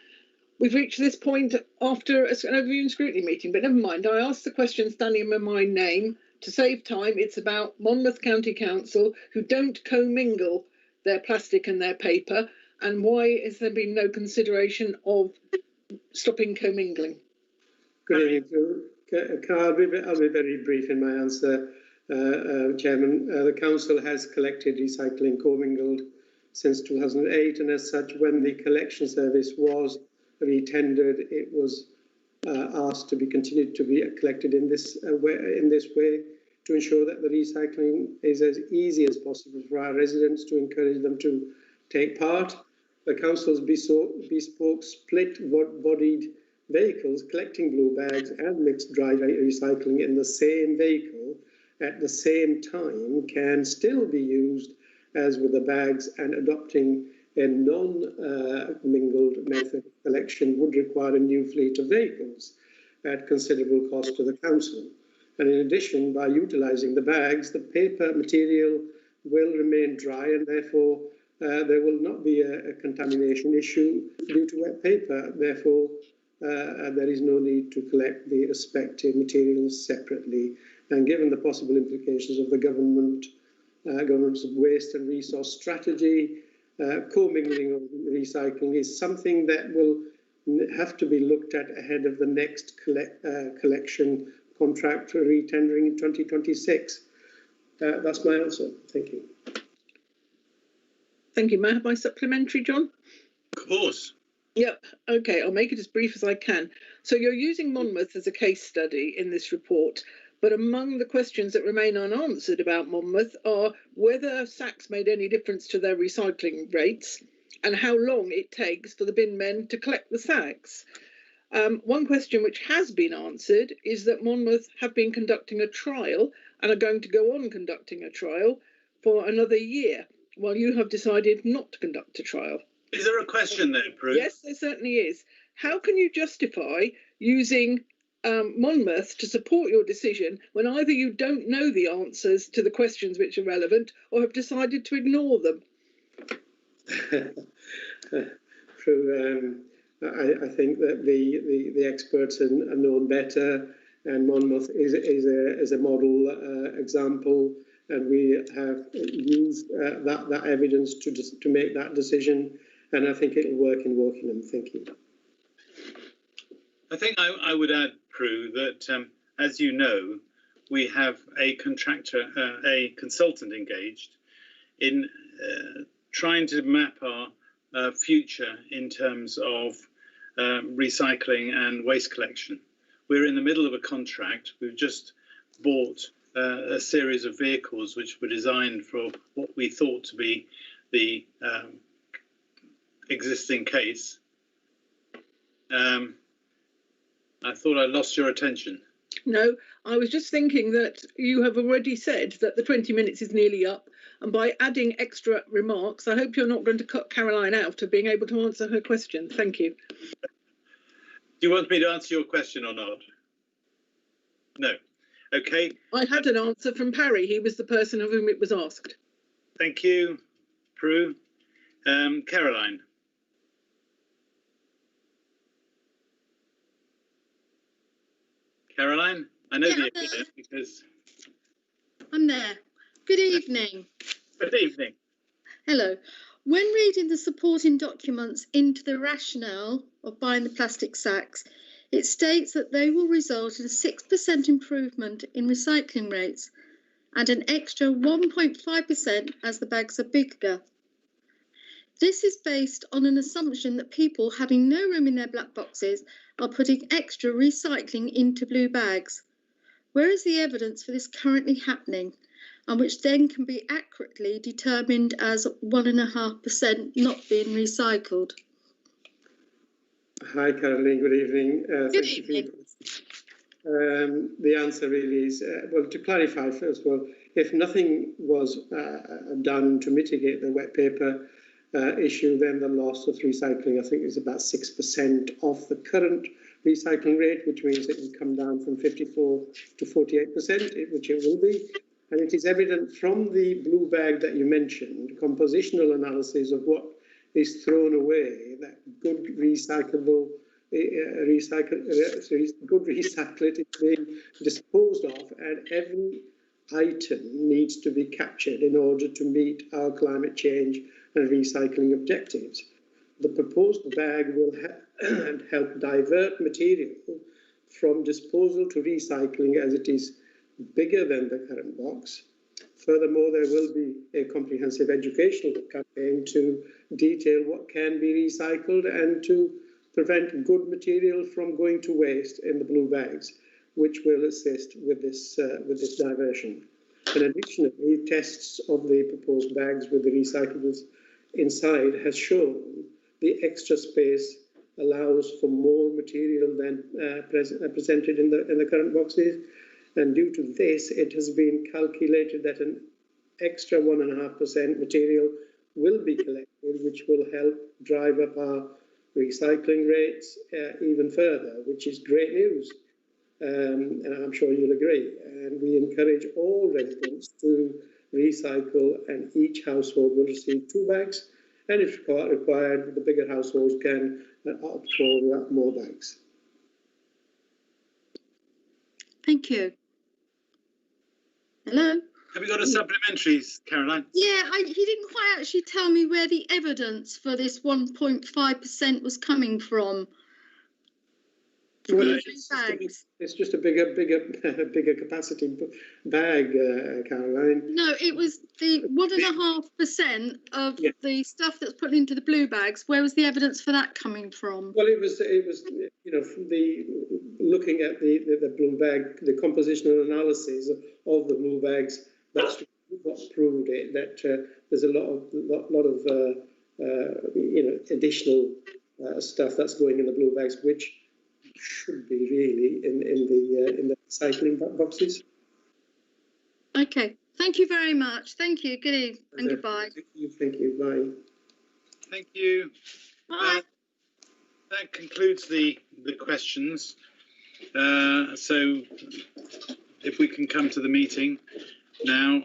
we've reached this point after an overview and scrutiny meeting. But never mind, I asked the question standing in my name. To save time, it's about Monmouth County Council, who don't commingle their plastic and their paper. And why has there been no consideration of stopping commingling? Good evening. I'll be very brief in my answer, Chairman. The Council has collected recycling commingled since 2008, and as such, when the collection service was re-tendered, it was asked to be continued to be collected in this way to ensure that the recycling is as easy as possible for our residents, to encourage them to take part. The Council's bespoke split-bodied vehicles collecting blue bags and mixed dry recycling in the same vehicle at the same time can still be used as with the bags, and adopting a non-mingled method of collection would require a new fleet of vehicles at considerable cost to the Council. And in addition, by utilising the bags, the paper material will remain dry, and therefore there will not be a contamination issue due to wet paper. Therefore, there is no need to collect the respective materials separately. And given the possible implications of the government's waste and resource strategy, commingling of recycling is something that will have to be looked at ahead of the next collection contract for re-tendering in 2026. That's my answer. Thank you. Thank you. May I have my supplementary, John? Of course. Yep. Okay, I'll make it as brief as I can. So you're using Monmouth as a case study in this report, but among the questions that remain unanswered about Monmouth are whether sacks made any difference to their recycling rates and how long it takes for the bin men to collect the sacks. One question which has been answered is that Monmouth have been conducting a trial and are going to go on conducting a trial for another year, while you have decided not to conduct a trial. Is there a question there, Prue? Yes, there certainly is. How can you justify using Monmouth to support your decision when either you don't know the answers to the questions which are relevant or have decided to ignore them? Prue, I think that the experts are known better, and Monmouth is a model example, and we have used that evidence to make that decision, and I think it'll work in Wokingham. Thank you. I think I would add, Prue, that as you know, we have a consultant engaged in trying to map our future in terms of recycling and waste collection. We're in the middle of a contract. We've just bought a series of vehicles which were designed for what we thought to be the existing case. I thought I lost your attention. No, I was just thinking that you have already said that the 20 minutes is nearly up. And by adding extra remarks, I hope you're not going to cut Caroline out of being able to answer her question. Thank you. Do you want me to answer your question or not? No. Okay. I had an answer from Parry. He was the person of whom it was asked. Thank you, Prue. Caroline. Caroline, I know the idea because I'm there. Good evening. Good evening. Hello. When reading the supporting documents into the rationale of buying the plastic sacks, it states that they will result in a 6% improvement in recycling rates and an extra 1.5% as the bags are bigger. This is based on an assumption that people having no room in their black boxes are putting extra recycling into blue bags. Where is the evidence for this currently happening, and which then can be accurately determined as 1.5% not being recycled? Hi, Caroline. Good evening. Good evening. The answer really is, well, to clarify first of all, if nothing was done to mitigate the wet paper issue, then the loss of recycling, I think, is about 6% of the current recycling rate, which means it will come down from 54 to 48%, which it will be. And it is evident from the blue bag that you mentioned, compositional analysis of what is thrown away, that good recyclable, good recyclate is being disposed of, and every item needs to be captured in order to meet our climate change and recycling objectives. The proposed bag will help divert material from disposal to recycling, as it is bigger than the current box. Furthermore, there will be a comprehensive educational campaign to detail what can be recycled and to prevent good material from going to waste in the blue bags, which will assist with this diversion. And additionally, tests of the proposed bags with the recyclables inside has shown the extra space allows for more material than presented in the current boxes. And due to this, it has been calculated that an extra 1.5% material will be collected, which will help drive up our recycling rates even further, which is great news. And I'm sure you'll agree. And we encourage all residents to recycle, and each household will receive 2 bags. And if required, the bigger households can opt for more bags. Thank you. Hello? Have we got a supplementary, Caroline? Yeah, he didn't quite actually tell me where the evidence for this 1.5% was coming from. Well, it's just a bigger capacity bag, Caroline. No, it was the 1.5% of the stuff that's put into the blue bags. Where was the evidence for that coming from? Well, it was from the looking at the blue bag, the compositional analysis of the blue bags. That's what proved it. That there's a lot of additional stuff that's going in the blue bags, which should be really in the recycling boxes. Okay, thank you very much. Thank you. Good evening and goodbye. Thank you. Bye. Thank you. Bye. That concludes the questions. So if we can come to the meeting now.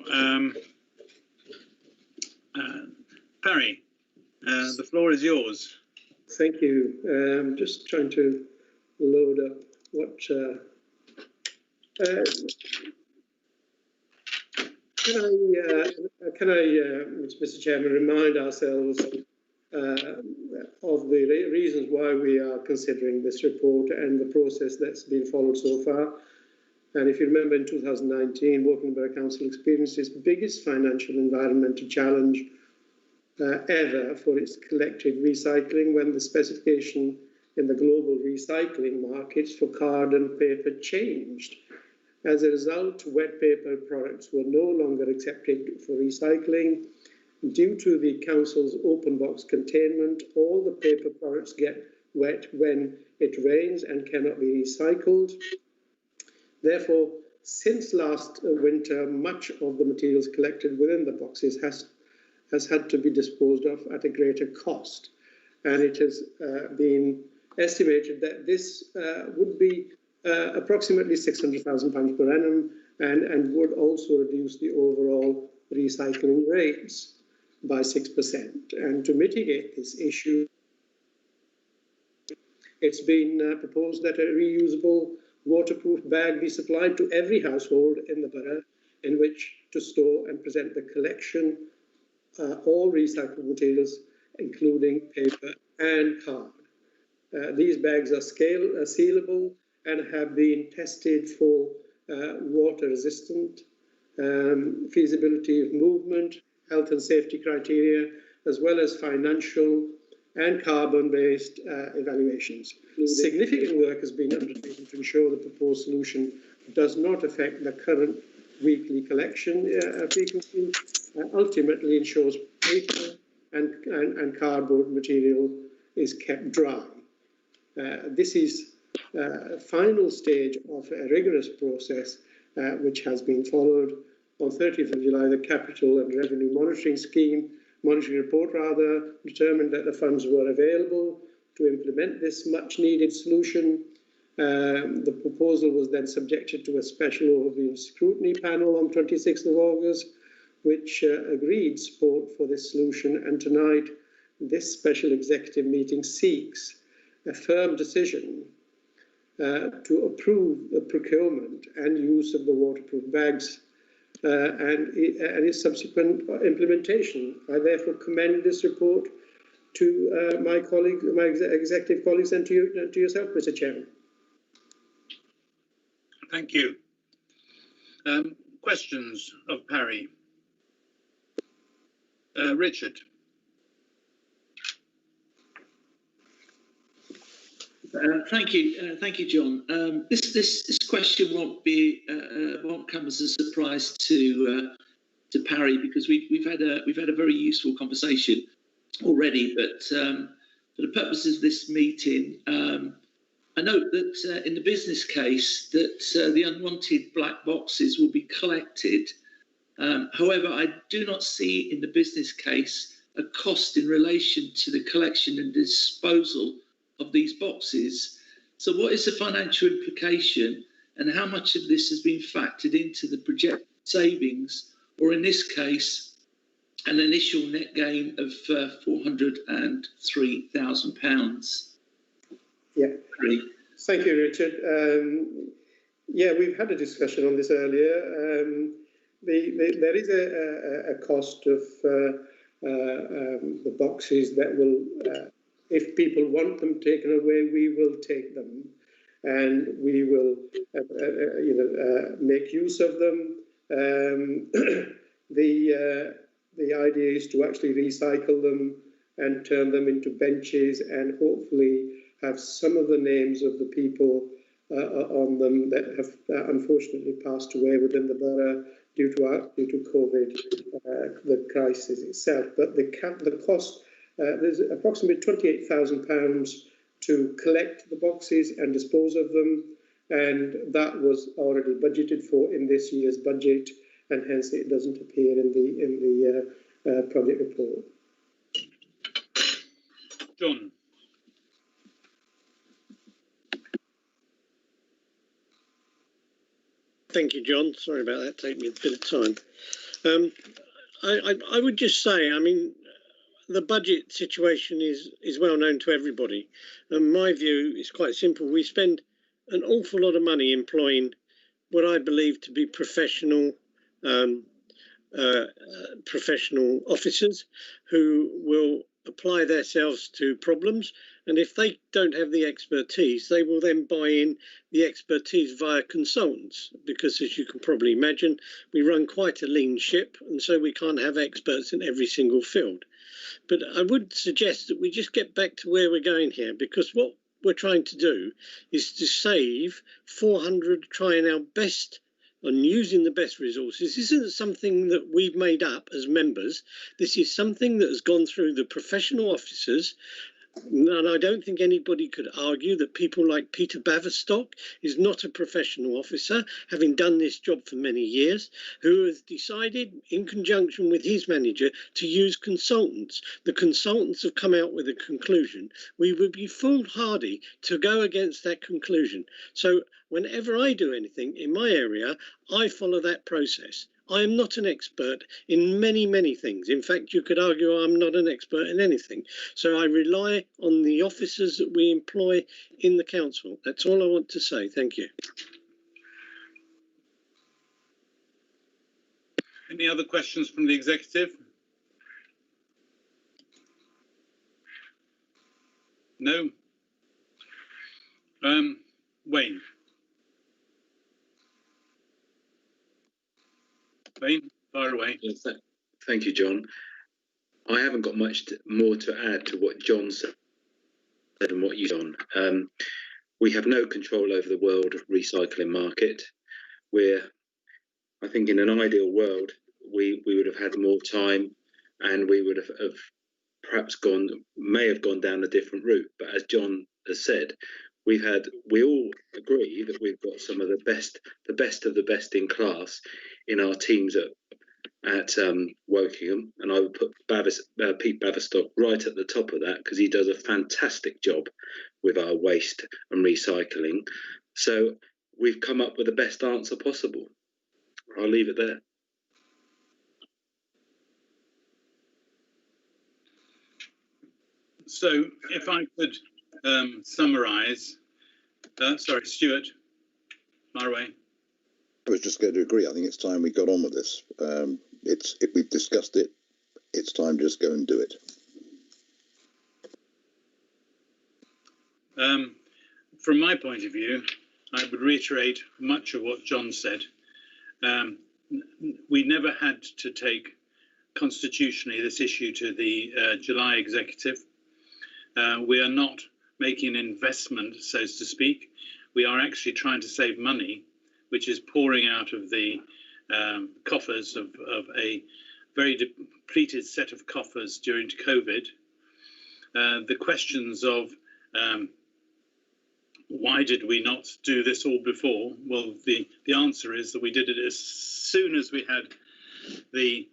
Parry, the floor is yours. Thank you. I'm just trying to load up what can I, Mr. Chairman, remind ourselves of the reasons why we are considering this report and the process that's been followed so far. And if you remember, in 2019, Woking Borough Council experienced its biggest financial environmental challenge ever for its collective recycling, when the specification in the global recycling markets for card and paper changed. As a result, wet paper products were no longer accepted for recycling. Due to the council's open box containment, all the paper products get wet when it rains and cannot be recycled. Therefore, since last winter, much of the materials collected within the boxes has had to be disposed of at a greater cost. And it has been estimated that this would be approximately £600,000 per annum and would also reduce the overall recycling rates by 6%. And to mitigate this issue, it's been proposed that a reusable waterproof bag be supplied to every household in the borough in which to store and present the collection, all recycled materials, including paper and card. These bags are sealable and have been tested for water resistant, feasibility of movement, health and safety criteria, as well as financial and carbon-based evaluations. Significant work has been undertaken to ensure the proposed solution does not affect the current weekly collection frequency, ultimately ensures paper and cardboard material is kept dry. This is final stage of a rigorous process which has been followed. On 30th of July, the Capital and Revenue Monitoring Report determined that the funds were available to implement this much needed solution. The proposal was then subjected to a special overview and scrutiny panel on 26th of August, which agreed support for this solution. And tonight, this special executive meeting seeks a firm decision to approve the procurement and use of the waterproof bags and its subsequent implementation. I therefore commend this report to my executive colleagues and to yourself, Mr. Chairman. Thank you. Questions of Parry? Richard. Thank you, John. This question won't come as a surprise to Parry, because we've had a very useful conversation already. But for the purposes of this meeting, I note that in the business case that the unwanted black boxes will be collected. However, I do not see in the business case a cost in relation to the collection and disposal of these boxes. So what is the financial implication, and how much of this has been factored into the projected savings, or in this case, an initial net gain of £403,000? Yeah, thank you, Richard. Yeah, we've had a discussion on this earlier. There is a cost of the boxes that will, if people want them taken away, we will take them, and we will, make use of them. The idea is to actually recycle them and turn them into benches, and hopefully have some of the names of the people on them that have unfortunately passed away within the borough due to COVID, the crisis itself. But the cost, there's approximately £28,000 to collect the boxes and dispose of them, and that was already budgeted for in this year's budget, and hence it doesn't appear in the project report. John. Thank you, John. Sorry about that. Take me a bit of time. I would just say, I mean, the budget situation is well known to everybody. And my view is quite simple. We spend an awful lot of money employing what I believe to be professional officers who will apply themselves to problems, and if they don't have the expertise, they will then buy in the expertise via consultants, because as you can probably imagine, we run quite a lean ship, and so we can't have experts in every single field. But I would suggest that we just get back to where we're going here, because what we're trying to do is to save 400, trying our best on using the best resources. This isn't something that we've made up as members. This is something that has gone through the professional officers And I don't think anybody could argue that people like Peter Baverstock is not a professional officer, having done this job for many years, who has decided, in conjunction with his manager, to use consultants. The consultants have come out with a conclusion. We would be foolhardy to go against that conclusion. So whenever I do anything in my area, I follow that process. I am not an expert in many, many things. In fact, you could argue I'm not an expert in anything. So I rely on the officers that we employ in the council. That's all I want to say. Thank you. Any other questions from the executive? No? Wayne. Wayne, fire away. Yes, thank you, John. I haven't got much more to add to what John said and what you, John. We have no control over the world recycling market. I think in an ideal world, we would have had more time, and we would have perhaps may have gone down a different route. But as John has said, we all agree that we've got some of the best of the best in class in our teams at Wokingham, and I would put Pete Baverstock right at the top of that, because he does a fantastic job with our waste and recycling. So we've come up with the best answer possible. I'll leave it there. So if I could summarise, sorry, Stuart, fire away. I was just going to agree. I think it's time we got on with this. If we've discussed it, it's time to just go and do it. From my point of view, I would reiterate much of what John said. We never had to take constitutionally this issue to the July executive. We are not making an investment, so to speak. We are actually trying to save money, which is pouring out of the coffers of a very depleted set of coffers during COVID. The questions of why did we not do this all before? Well, the answer is that we did it as soon as we had the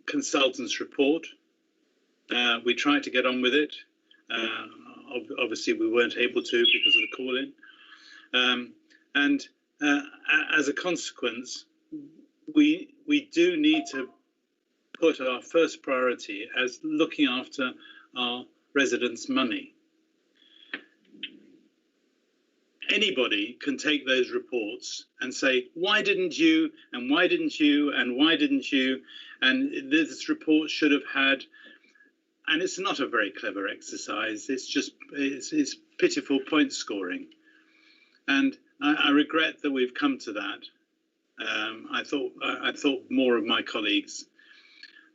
consultant's report. We tried to get on with it. Obviously, we weren't able to because of the call-in. And as a consequence, we do need to put our first priority as looking after our residents' money. Anybody can take those reports and say, why didn't you, and why didn't you, and why didn't you? And this report should have had, and it's not a very clever exercise. It's just, it's pitiful point scoring. And I regret that we've come to that. I thought more of my colleagues,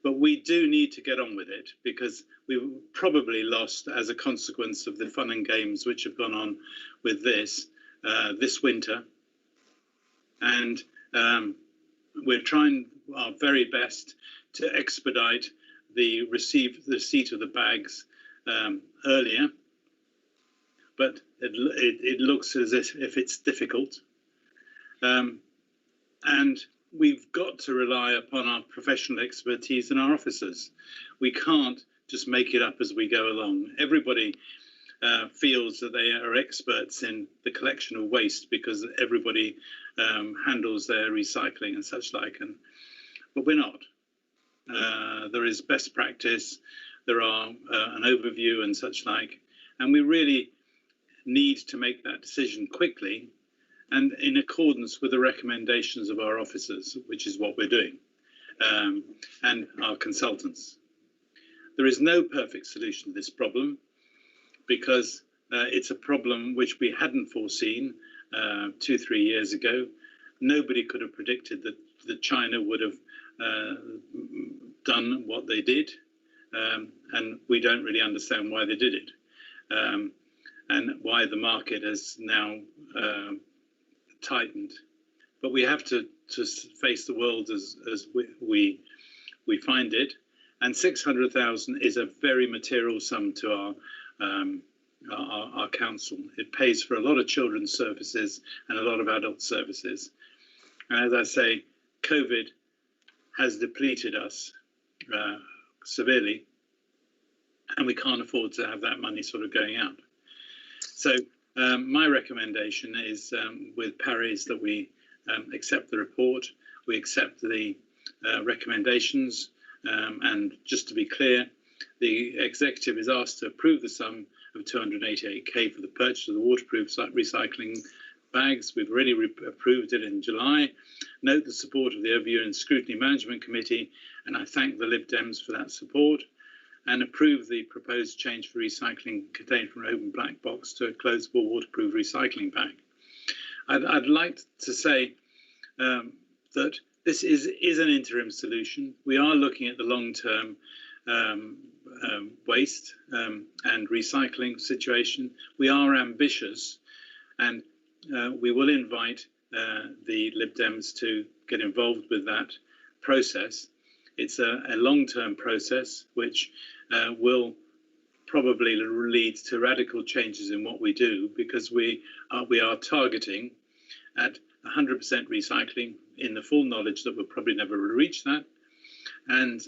but we do need to get on with it, because we probably lost as a consequence of the fun and games which have gone on with this winter. And we're trying our very best to expedite the receipt of the bags earlier, but it looks as if it's difficult. And we've got to rely upon our professional expertise and our officers. We can't just make it up as we go along. Everybody feels that they are experts in the collection of waste because everybody handles their recycling and such like, but we're not. There is best practice, there are an overview and such like, and we really need to make that decision quickly and in accordance with the recommendations of our officers, which is what we're doing, and our consultants. There is no perfect solution to this problem, because it's a problem which we hadn't foreseen 2-3 years ago. Nobody could have predicted that China would have done what they did, and we don't really understand why they did it, and why the market has now tightened. But we have to face the world as we find it, And 600,000 is a very material sum to our council. It pays for a lot of children's services and a lot of adult services. And as I say, COVID has depleted us severely, and we can't afford to have that money sort of going out. So my recommendation is with Parry is that we accept the report, we accept the recommendations, and just to be clear, the executive is asked to approve the sum of 288k for the purchase of the waterproof recycling bags. We've already approved it in July. Note the support of the Overview and Scrutiny Management Committee, and I thank the Lib Dems for that support, and approve the proposed change for recycling contained from an open black box to a closable waterproof recycling bag. I'd like to say that this is an interim solution. We are looking at the long-term waste and recycling situation. We are ambitious, and we will invite the Lib Dems to get involved with that process. It's a long-term process which will probably lead to radical changes in what we do, because we are targeting at 100% recycling, in the full knowledge that we'll probably never reach that, and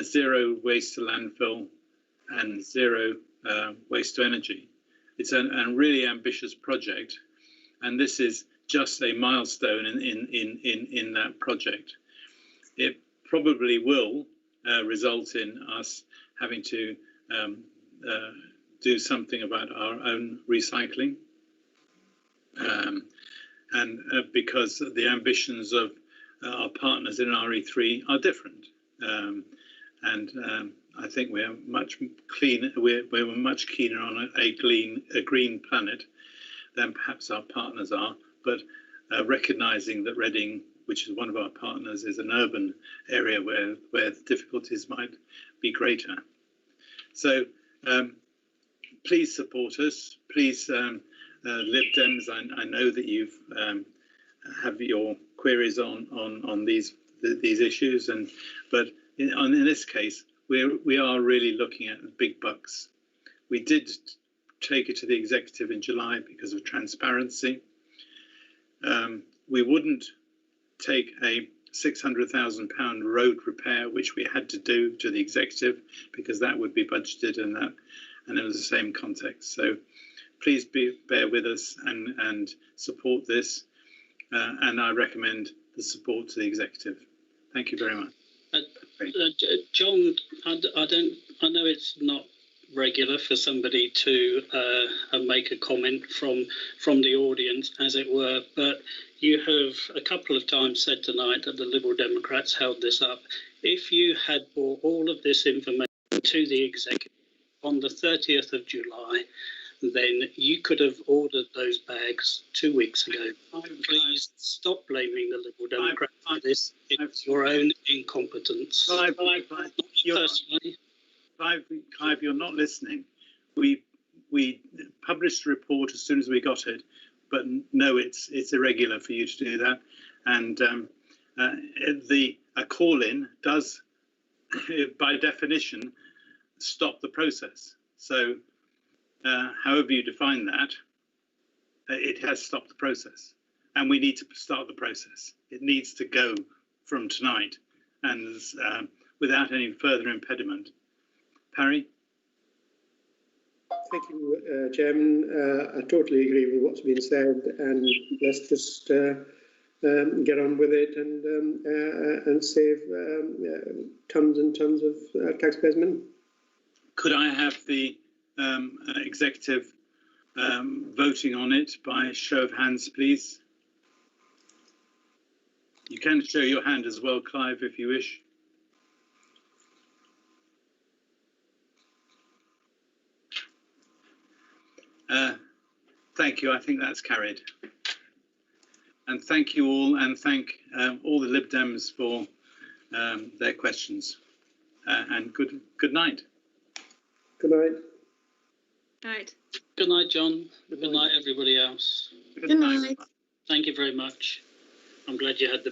zero waste to landfill and zero waste to energy. It's a really ambitious project, and this is just a milestone in that project. It probably will result in us having to do something about our own recycling, and because the ambitions of our partners in RE3 are different, and I think we're much cleaner. We're much keener on a green planet than perhaps our partners are, but recognising that Reading, which is one of our partners, is an urban area where the difficulties might be greater. So please support us. Please, Lib Dems, I know that you've have your queries on these issues, but in this case, we are really looking at big bucks. We did take it to the executive in July because of transparency. We wouldn't take a £600,000 road repair, which we had to do, to the executive, because that would be budgeted and it was the same context. So please bear with us and support this, and I recommend the support to the executive. Thank you very much. John, I know it's not regular for somebody to make a comment from the audience, as it were, but you have a couple of times said tonight that the Liberal Democrats held this up. If you had brought all of this information to the executive on the 30th of July, then you could have ordered those bags 2 weeks ago. Please stop blaming the Liberal Democrats for this. It's your own incompetence. Clive, you're not listening. We published a report as soon as we got it, but no, it's irregular for you to do that. And a call-in does, by definition, stop the process. So however you define that, it has stopped the process, and we need to start the process. It needs to go from tonight, and without any further impediment. Parry? Thank you, Chairman. I totally agree with what's been said, and let's just get on with it and save tons and tons of taxpayers' money. Could I have the executive voting on it by show of hands, please? You can show your hand as well, Clive, if you wish. Thank you. I think that's carried. And thank you all, and thank all the Lib Dems for their questions. And good night. Good night. Right. Good night, John. Good night, everybody else. Good night. Thank you very much. I'm glad you had the meeting.